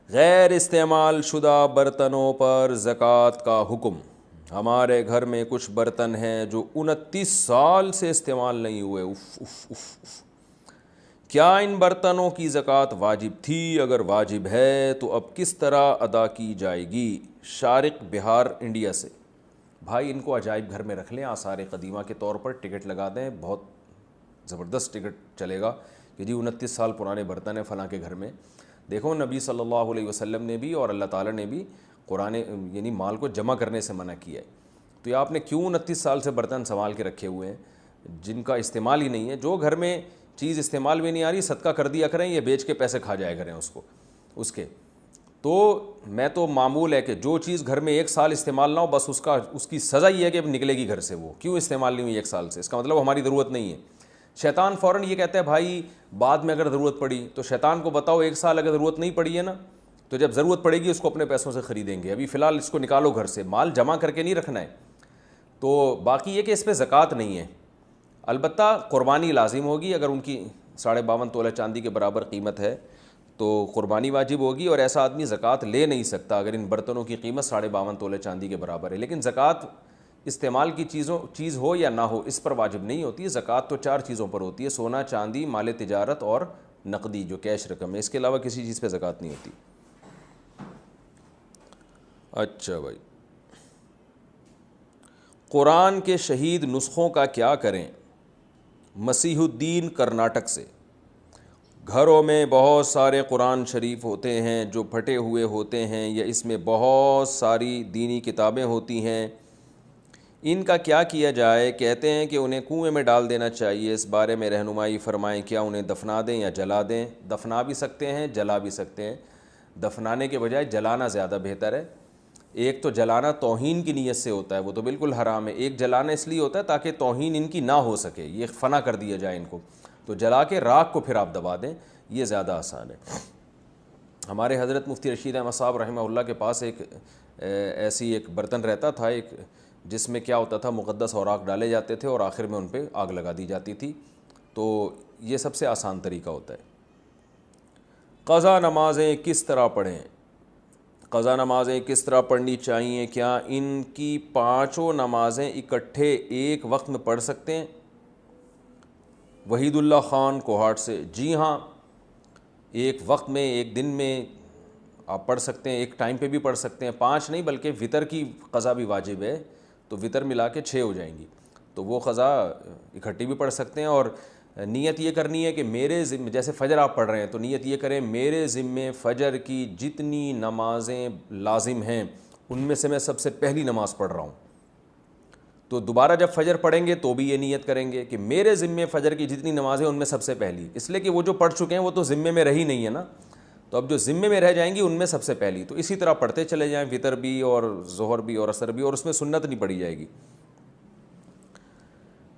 غیر استعمال شدہ برتنوں پر زکوٰۃ کا حکم۔ ہمارے گھر میں کچھ برتن ہیں جو 29 سال سے استعمال نہیں ہوئے۔ If if if if. کیا ان برتنوں کی زکوٰۃ واجب تھی؟ اگر واجب ہے تو اب کس طرح ادا کی جائے گی؟ شارق بہار انڈیا سے۔ بھائی ان کو عجائب گھر میں رکھ لیں، آثار قدیمہ کے طور پر ٹکٹ لگا دیں، بہت زبردست ٹکٹ چلے گا کہ جی 29 سال پرانے برتن ہیں فلاں کے گھر میں۔ دیکھو نبی صلی اللہ علیہ وسلم نے بھی اور اللہ تعالیٰ نے بھی قرآن یعنی مال کو جمع کرنے سے منع کیا ہے، تو یہ آپ نے کیوں 29 سال سے برتن سنبھال کے رکھے ہوئے ہیں جن کا استعمال ہی نہیں ہے؟ جو گھر میں چیز استعمال میں نہیں آ رہی صدقہ کر دیا کریں، یہ بیچ کے پیسے کھا جایا کریں اس کے۔ تو میں تو معمول ہے کہ جو چیز گھر میں 1 سال استعمال نہ ہو بس اس کی سزا یہ ہے کہ اب نکلے گی گھر سے۔ وہ کیوں استعمال نہیں ہوئی 1 سال سے؟ اس کا مطلب ہماری ضرورت نہیں ہے۔ شیطان فوراً یہ کہتا ہے بھائی بعد میں اگر ضرورت پڑی، تو شیطان کو بتاؤ 1 سال اگر ضرورت نہیں پڑی ہے نا تو جب ضرورت پڑے گی اس کو اپنے پیسوں سے خریدیں گے، ابھی فی الحال اس کو نکالو گھر سے، مال جمع کر کے نہیں رکھنا ہے۔ تو باقی یہ کہ اس پہ زکوٰۃ نہیں ہے، البتہ قربانی لازم ہوگی۔ اگر ان کی 52.5 تولہ چاندی کے برابر قیمت ہے تو قربانی واجب ہوگی، اور ایسا آدمی زکوٰۃ لے نہیں سکتا اگر ان برتنوں کی قیمت 52.5 تولہ چاندی کے برابر ہے۔ لیکن زکوٰۃ استعمال کی چیز ہو یا نہ ہو اس پر واجب نہیں ہوتی۔ زکوٰۃ تو 4 چیزوں پر ہوتی ہے: سونا، چاندی، مال تجارت اور نقدی جو کیش رقم ہے، اس کے علاوہ کسی چیز پہ زکوٰۃ نہیں ہوتی۔ اچھا بھائی، قرآن کے شہید نسخوں کا کیا کریں؟ مسیح الدین کرناٹک سے۔ گھروں میں بہت سارے قرآن شریف ہوتے ہیں جو پھٹے ہوئے ہوتے ہیں، یا اس میں بہت ساری دینی کتابیں ہوتی ہیں، ان کا کیا کیا جائے؟ کہتے ہیں کہ انہیں کنویں میں ڈال دینا چاہیے، اس بارے میں رہنمائی فرمائیں۔ کیا انہیں دفنا دیں یا جلا دیں؟ دفنا بھی سکتے ہیں، جلا بھی سکتے ہیں۔ دفنانے کے بجائے جلانا زیادہ بہتر ہے۔ ایک تو جلانا توہین کی نیت سے ہوتا ہے، وہ تو بالکل حرام ہے۔ ایک جلانا اس لیے ہوتا ہے تاکہ توہین ان کی نہ ہو سکے، یہ فنا کر دیا جائے ان کو، تو جلا کے راکھ کو پھر آپ دبا دیں، یہ زیادہ آسان ہے۔ ہمارے حضرت مفتی رشید احمد صاحب رحمہ اللہ کے پاس ایسی ایک برتن رہتا تھا، ایک جس میں کیا ہوتا تھا، مقدس اوراق ڈالے جاتے تھے اور آخر میں ان پہ آگ لگا دی جاتی تھی، تو یہ سب سے آسان طریقہ ہوتا ہے۔ قضا نمازیں کس طرح پڑھیں؟ قضا نمازیں کس طرح پڑھنی چاہیے؟ کیا ان کی 5 نمازیں اکٹھے ایک وقت میں پڑھ سکتے ہیں؟ وحید اللہ خان کوہاٹ سے۔ جی ہاں، ایک وقت میں، ایک دن میں آپ پڑھ سکتے ہیں، ایک ٹائم پہ بھی پڑھ سکتے ہیں۔ 5 نہیں بلکہ وطر کی قضا بھی واجب ہے، تو وطر ملا کے 6 ہو جائیں گی، تو وہ قضا اکٹھی بھی پڑھ سکتے ہیں۔ اور نیت یہ کرنی ہے کہ میرے ذمے، جیسے فجر آپ پڑھ رہے ہیں تو نیت یہ کریں میرے ذمے فجر کی جتنی نمازیں لازم ہیں ان میں سے میں سب سے پہلی نماز پڑھ رہا ہوں۔ تو دوبارہ جب فجر پڑھیں گے تو بھی یہ نیت کریں گے کہ میرے ذمے فجر کی جتنی نمازیں ان میں سب سے پہلی، اس لیے کہ وہ جو پڑھ چکے ہیں وہ تو ذمے میں رہی نہیں ہے نا، تو اب جو ذمے میں رہ جائیں گی ان میں سب سے پہلی، تو اسی طرح پڑھتے چلے جائیں، وطر بھی اور ظہر بھی اور عصر بھی، اور اس میں سنت نہیں پڑھی جائے گی۔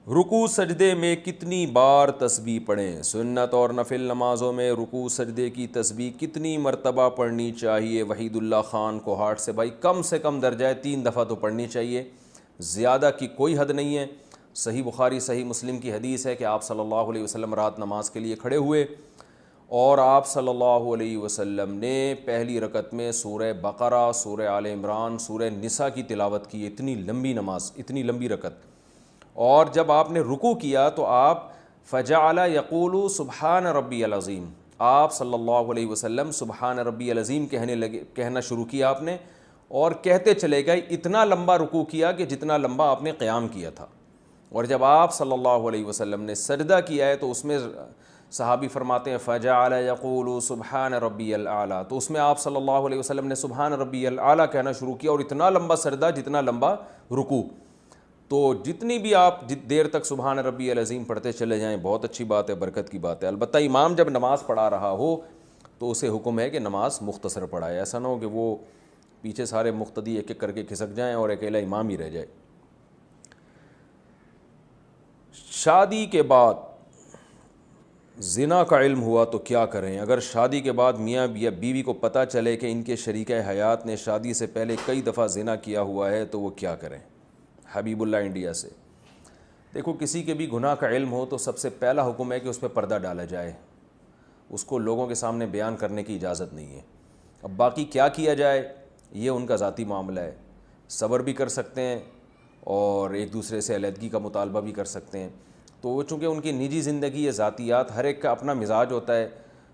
رکوع سجدے میں کتنی بار تسبیح پڑھیں؟ سنت اور نفل نمازوں میں رکوع سجدے کی تسبیح کتنی مرتبہ پڑھنی چاہیے؟ وحید اللہ خان کوہاٹ سے۔ بھائی کم سے کم درجہ 3 دفعہ تو پڑھنی چاہیے، زیادہ کی کوئی حد نہیں ہے۔ صحیح بخاری صحیح مسلم کی حدیث ہے کہ آپ صلی اللہ علیہ وسلم رات نماز کے لیے کھڑے ہوئے اور آپ صلی اللہ علیہ وسلم نے پہلی رکعت میں سورہ بقرہ، سورہ آل عمران، سورہ نساء کی تلاوت کی، اتنی لمبی نماز، اتنی لمبی رکعت۔ اور جب آپ نے رکوع کیا تو آپ فجعل یقول سبحان ربی العظیم، آپ صلی اللہ علیہ وسلم سبحان ربی العظیم کہنا شروع کیا آپ نے، اور کہتے چلے گئے، اتنا لمبا رکوع کیا کہ جتنا لمبا آپ نے قیام کیا تھا۔ اور جب آپ صلی اللہ علیہ وسلم نے سجدہ کیا ہے تو اس میں صحابی فرماتے ہیں فجعل یقول سبحان ربی الاعلیٰ، تو اس میں آپ صلی اللہ علیہ وسلم نے سبحان ربی الاعلیٰ کہنا شروع کیا، اور اتنا لمبا سجدہ جتنا لمبا رکوع۔ تو جتنی بھی آپ دیر تک سبحان ربی العظیم پڑھتے چلے جائیں، بہت اچھی بات ہے، برکت کی بات ہے۔ البتہ امام جب نماز پڑھا رہا ہو تو اسے حکم ہے کہ نماز مختصر پڑھائے، ایسا نہ ہو کہ وہ پیچھے سارے مقتدی ایک ایک کر کے کھسک جائیں اور اکیلا امام ہی رہ جائے۔ شادی کے بعد زنا کا علم ہوا تو کیا کریں؟ اگر شادی کے بعد میاں یا بیوی کو پتہ چلے کہ ان کے شریک حیات نے شادی سے پہلے کئی دفعہ زنا کیا ہوا ہے تو وہ کیا کریں؟ حبیب اللہ انڈیا سے۔ دیکھو کسی کے بھی گناہ کا علم ہو تو سب سے پہلا حکم ہے کہ اس پہ پردہ ڈالا جائے، اس کو لوگوں کے سامنے بیان کرنے کی اجازت نہیں ہے۔ اب باقی کیا کیا جائے یہ ان کا ذاتی معاملہ ہے، صبر بھی کر سکتے ہیں اور ایک دوسرے سے علیحدگی کا مطالبہ بھی کر سکتے ہیں۔ تو وہ چونکہ ان کی نجی زندگی ہے، ذاتیات، ہر ایک کا اپنا مزاج ہوتا ہے۔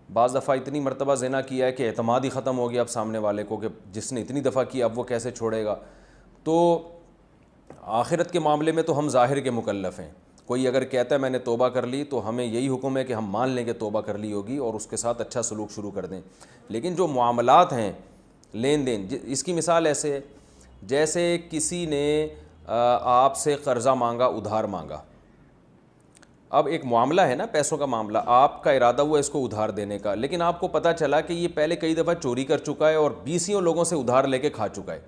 بعض دفعہ اتنی مرتبہ زنا کیا ہے کہ اعتماد ہی ختم ہو گیا اب سامنے والے کو، کہ جس نے اتنی دفعہ کیا اب وہ کیسے چھوڑے گا۔ تو آخرت کے معاملے میں تو ہم ظاہر کے مکلف ہیں۔ کوئی اگر کہتا ہے میں نے توبہ کر لی تو ہمیں یہی حکم ہے کہ ہم مان لیں کہ توبہ کر لی ہوگی اور اس کے ساتھ اچھا سلوک شروع کر دیں۔ لیکن جو معاملات ہیں، لین دین، اس کی مثال ایسے ہے جیسے کسی نے آپ سے قرضہ مانگا، ادھار مانگا۔ اب ایک معاملہ ہے نا، پیسوں کا معاملہ، آپ کا ارادہ ہوا اس کو ادھار دینے کا، لیکن آپ کو پتہ چلا کہ یہ پہلے کئی دفعہ چوری کر چکا ہے اور 20 لوگوں سے ادھار لے کے کھا چکا ہے۔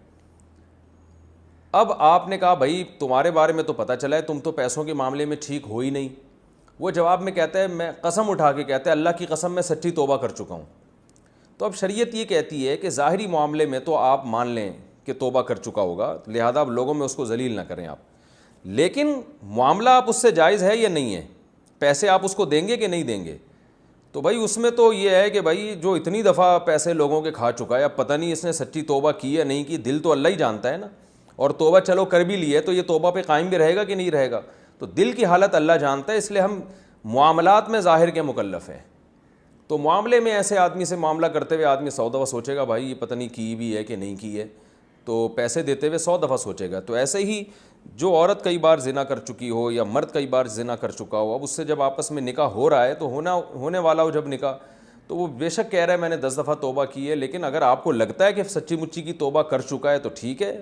اب آپ نے کہا بھائی تمہارے بارے میں تو پتہ چلا ہے تم تو پیسوں کے معاملے میں ٹھیک ہو ہی نہیں۔ وہ جواب میں کہتا ہے، میں قسم اٹھا کے کہتا ہے اللہ کی قسم میں سچی توبہ کر چکا ہوں۔ تو اب شریعت یہ کہتی ہے کہ ظاہری معاملے میں تو آپ مان لیں کہ توبہ کر چکا ہوگا، لہذا اب لوگوں میں اس کو ذلیل نہ کریں آپ، لیکن معاملہ آپ اس سے جائز ہے یا نہیں ہے، پیسے آپ اس کو دیں گے کہ نہیں دیں گے؟ تو بھائی اس میں تو یہ ہے کہ بھائی جو اتنی دفعہ پیسے لوگوں کے کھا چکا ہے، اب پتہ نہیں اس نے سچی توبہ کی یا نہیں کی، دل تو اللہ ہی جانتا ہے نا۔ اور توبہ چلو کر بھی لی ہے تو یہ توبہ پہ قائم بھی رہے گا کہ نہیں رہے گا، تو دل کی حالت اللہ جانتا ہے، اس لیے ہم معاملات میں ظاہر کے مکلف ہیں۔ تو معاملے میں ایسے آدمی سے معاملہ کرتے ہوئے آدمی 100 دفعہ سوچے گا بھائی یہ پتہ نہیں کی بھی ہے کہ نہیں کی ہے، تو پیسے دیتے ہوئے 100 دفعہ سوچے گا۔ تو ایسے ہی جو عورت کئی بار زنا کر چکی ہو یا مرد کئی بار زنا کر چکا ہو، اب اس سے جب آپس میں نکاح ہو رہا ہے تو ہونے والا ہو جب نکاح، تو وہ بے شک کہہ رہا ہے میں نے 10 دفعہ توبہ کی ہے، لیکن اگر آپ کو لگتا ہے کہ سچی مچی کی توبہ کر چکا ہے تو ٹھیک ہے،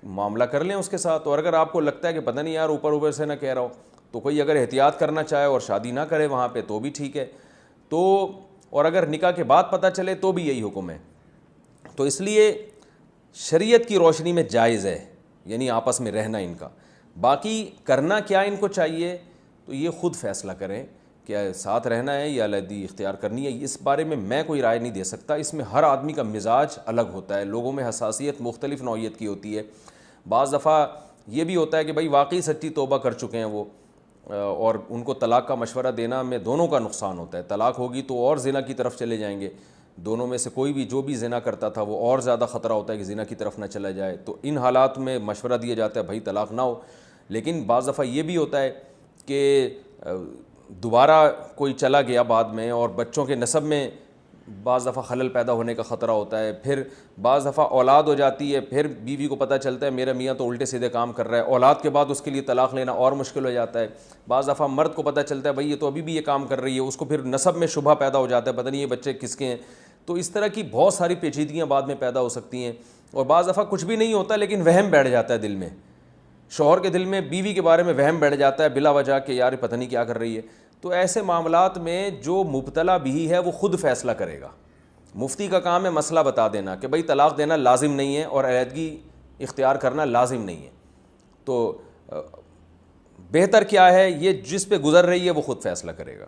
معاملہ کر لیں اس کے ساتھ۔ اور اگر آپ کو لگتا ہے کہ پتہ نہیں یار اوپر سے نہ کہہ رہا ہو، تو کوئی اگر احتیاط کرنا چاہے اور شادی نہ کرے وہاں پہ تو بھی ٹھیک ہے۔ تو اور اگر نکاح کے بعد پتہ چلے تو بھی یہی حکم ہے۔ تو اس لیے شریعت کی روشنی میں جائز ہے، یعنی آپس میں رہنا ان کا۔ باقی کرنا کیا ان کو چاہیے تو یہ خود فیصلہ کریں کہ ساتھ رہنا ہے یا علیحدگی اختیار کرنی ہے، اس بارے میں کوئی رائے نہیں دے سکتا۔ اس میں ہر آدمی کا مزاج الگ ہوتا ہے، لوگوں میں حساسیت مختلف نوعیت کی ہوتی ہے۔ بعض دفعہ یہ بھی ہوتا ہے کہ بھائی واقعی سچی توبہ کر چکے ہیں وہ، اور ان کو طلاق کا مشورہ دینا میں دونوں کا نقصان ہوتا ہے، طلاق ہوگی تو اور زنا کی طرف چلے جائیں گے، دونوں میں سے کوئی بھی جو بھی زنا کرتا تھا وہ اور زیادہ خطرہ ہوتا ہے کہ زنا کی طرف نہ چلا جائے، تو ان حالات میں مشورہ دیا جاتا ہے بھائی طلاق نہ ہو۔ لیکن بعض دفعہ یہ بھی ہوتا ہے کہ دوبارہ کوئی چلا گیا بعد میں اور بچوں کے نسب میں بعض دفعہ خلل پیدا ہونے کا خطرہ ہوتا ہے، پھر بعض دفعہ اولاد ہو جاتی ہے، پھر بیوی کو پتہ چلتا ہے میرا میاں تو الٹے سیدھے کام کر رہا ہے، اولاد کے بعد اس کے لیے طلاق لینا اور مشکل ہو جاتا ہے۔ بعض دفعہ مرد کو پتہ چلتا ہے بھائی یہ تو ابھی بھی یہ کام کر رہی ہے، اس کو پھر نسب میں شبہ پیدا ہو جاتا ہے، پتہ نہیں یہ بچے کس کے ہیں۔ تو اس طرح کی بہت ساری پیچیدگیاں بعد میں پیدا ہو سکتی ہیں، اور بعض دفعہ کچھ بھی نہیں ہوتا لیکن وہم بیٹھ جاتا ہے دل میں، شوہر کے دل میں بیوی کے بارے میں وہم بیٹھ جاتا ہے بلا وجہ کہ یار پتہ نہیں کیا کر رہی ہے۔ تو ایسے معاملات میں جو مبتلا بھی ہے وہ خود فیصلہ کرے گا۔ مفتی کا کام ہے مسئلہ بتا دینا کہ بھئی طلاق دینا لازم نہیں ہے اور علیحدگی اختیار کرنا لازم نہیں ہے، تو بہتر کیا ہے یہ جس پہ گزر رہی ہے وہ خود فیصلہ کرے گا۔